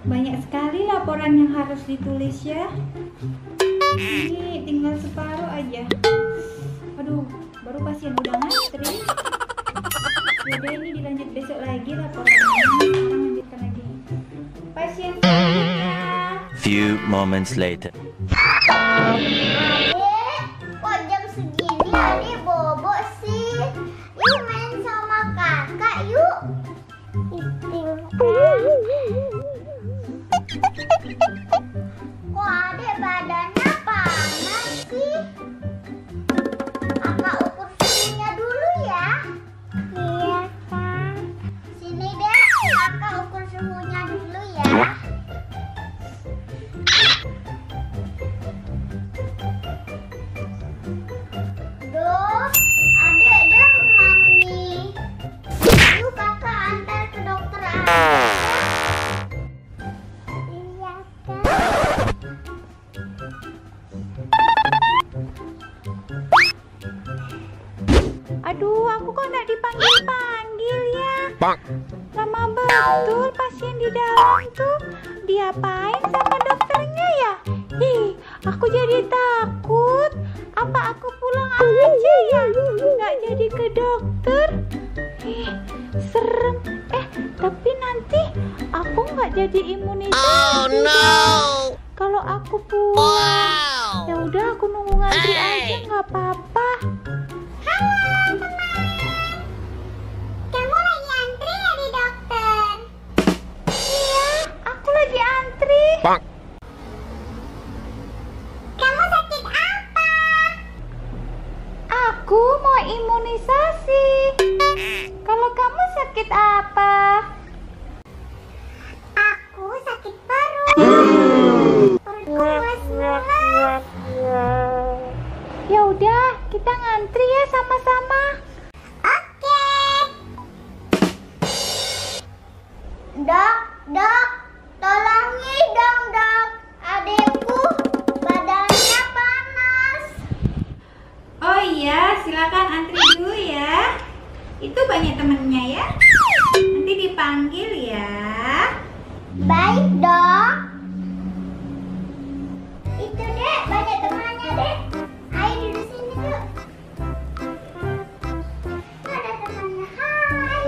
Banyak sekali laporan yang harus ditulis ya. Ini tinggal separuh aja. Aduh, baru pasien udah ngantri. Udah, ini dilanjut besok lagi laporannya. Sekarang lanjutkan lagi. Pasien selanjutnya. Few moments later. Adek, kok jam segini adek bobo sih? Yuk main sama kakak yuk. Kok adek badannya panas sih? Kakak ukur suhunya dulu ya. Iya kak. Sini deh, kakak ukur suhunya dulu ya. Duh, adek demam nih. Yuk kakak antar ke dokter aja. Iya kak. Aduh, aku kok nggak dipanggil-panggil ya? Lama betul pasien di dalam tuh. Diapain sama dokternya ya? Ih, aku jadi takut. Apa aku pulang aja ya? Nggak jadi ke dokter. Ih, serem. Tapi nanti aku nggak jadi imunisasi. Oh no! Kalau aku pulang, ya udah aku nunggu ngantri aja, nggak apa-apa. Halo teman, kamu lagi antri ya di dokter? Iya, aku lagi antri. Kamu sakit apa? Aku mau imunisasi. Kalau kamu sakit apa? Aku sakit perut. Perutku mules-mules. Ya udah, kita ngantri ya sama-sama. Oke. Dok, tolongi dong dok. Adekku badannya panas. Oh iya, silakan antri dulu ya. Itu banyak temennya ya. Nanti dipanggil ya. Baik dok. Itu dek, banyak temannya dek. Ayo duduk sini dok. Ada temannya, hai.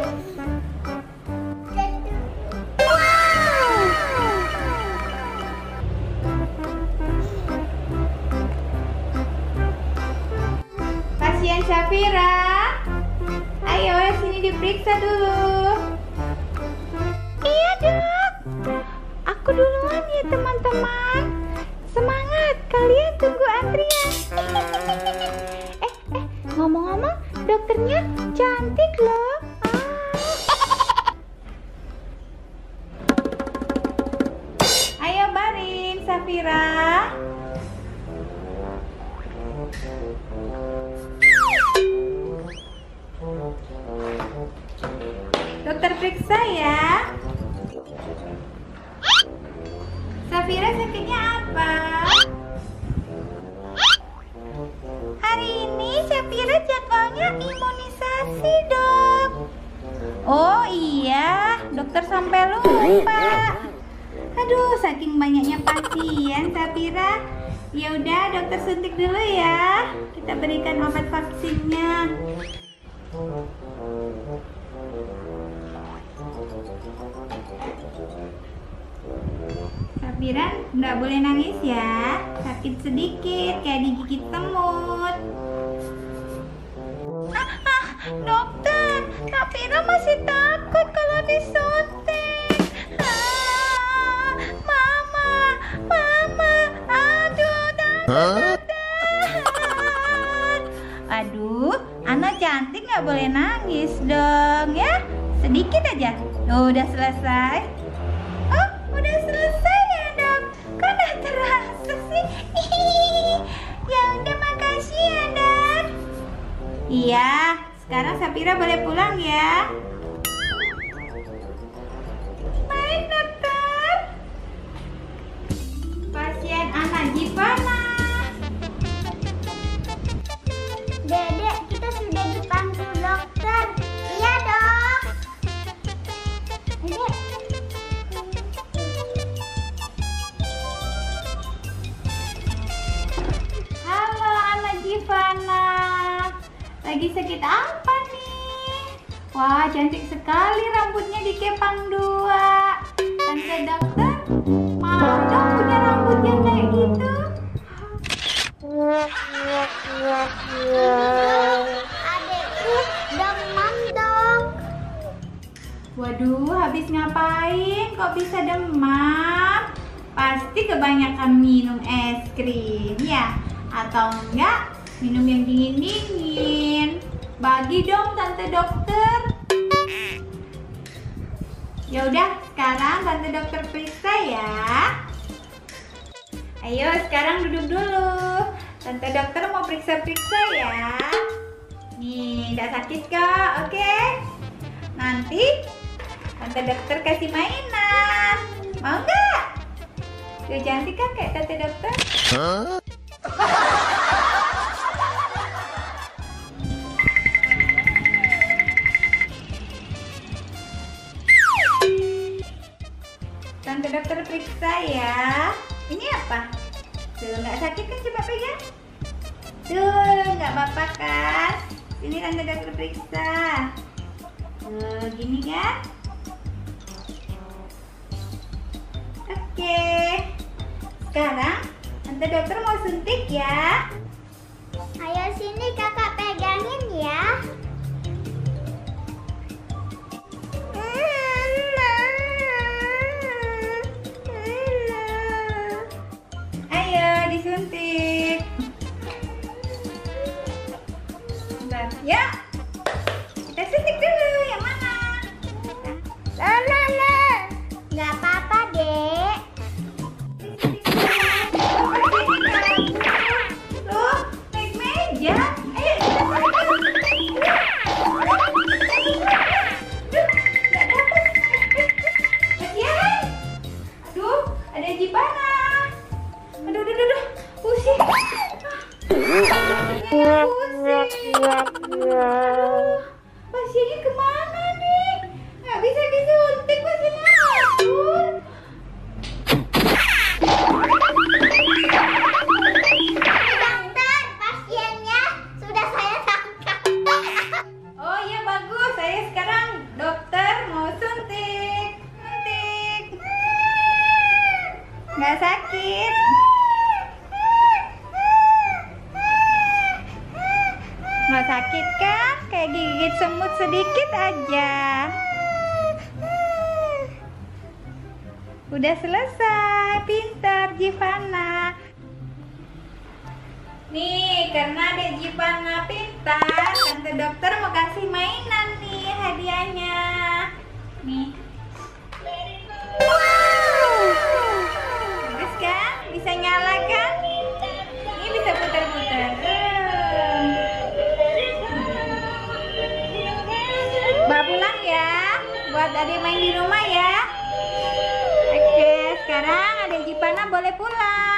Wow. Pasien Syafira, ayo sini diperiksa dulu. Iya dok, aku duluan ya teman-teman. Semangat, kalian tunggu antrian. Ngomong-ngomong, dokternya cantik loh. Ayo baring, Syafira. Dokter periksa ya. Syafira sakitnya apa? Hari ini Syafira jadwalnya imunisasi dok. Oh iya, dokter sampai lupa. Aduh, saking banyaknya pasien Syafira. Ya udah, dokter suntik dulu ya. Kita berikan obat vaksinnya. Syafira nggak boleh nangis ya. Sakit sedikit, kayak digigit semut. Dokter, Syafira masih takut kalau disuntik. Mama, aduh, takut. Aduh, anak cantik nggak boleh nangis dong ya. Sedikit aja. Udah selesai. Oh, udah selesai ya dok. Kok nggak terasa sih? Ya udah, makasih ya dok. Iya, sekarang Syafira boleh pulang ya. Baik dokter. Pasien anak Jipana. Dedek, kita sudah dipanggil dokter. Iya dok. Dedek. Lagi sakit apa nih? Wah, cantik sekali rambutnya dikepang 2. Tante dokter, mau dong punya rambut yang kayak gitu? Adekku demam dong. Waduh, habis ngapain kok bisa demam? Pasti kebanyakan minum es krim ya? Atau enggak minum yang dingin-dingin? Bagi dong tante dokter. Ya udah, sekarang tante dokter periksa ya. Ayo sekarang duduk dulu. Tante dokter mau periksa-periksa ya. Nih, tidak sakit kok, oke? Nanti tante dokter kasih mainan. Mau nggak? Tuh cantik kan kayak tante dokter? Tante dokter periksa ya. Ini apa? Tuh nggak sakit kan, coba pegang. Tuh nggak apa-apa kan? Ini tante dokter periksa. Tuh gini kan? Oke. Sekarang tante dokter mau suntik ya. Ayo sini kakak pegangin ya. Ayo disuntik. Bentar, ya. Kita suntik dulu, yang mana? Nggak apa-apa, Dek. Tuh, naik meja. Ayo kita suntik. Duh, nggak dapat. Kasihan. Aduh, ada Jibana. Aduh, pusing. Pusing. Aduh, pasiennya kemana nih? Nggak bisa disuntik pasiennya. Aduh. Dokter, pasiennya sudah saya tangkap. Oh iya bagus, saya sekarang dokter mau suntik. Suntik. Nggak sakit. Nggak sakit kan? Kayak gigit semut sedikit aja. Udah selesai, pintar Jivana. Nih, karena Dek Jivana pintar, tante dokter mau kasih mainan nih hadiahnya. Nih. Bagus kan? Bisa nyala kan? Ini bisa putar-putar. Bawa pulang ya, buat adik main di rumah ya. Oke, sekarang adik Jivana boleh pulang.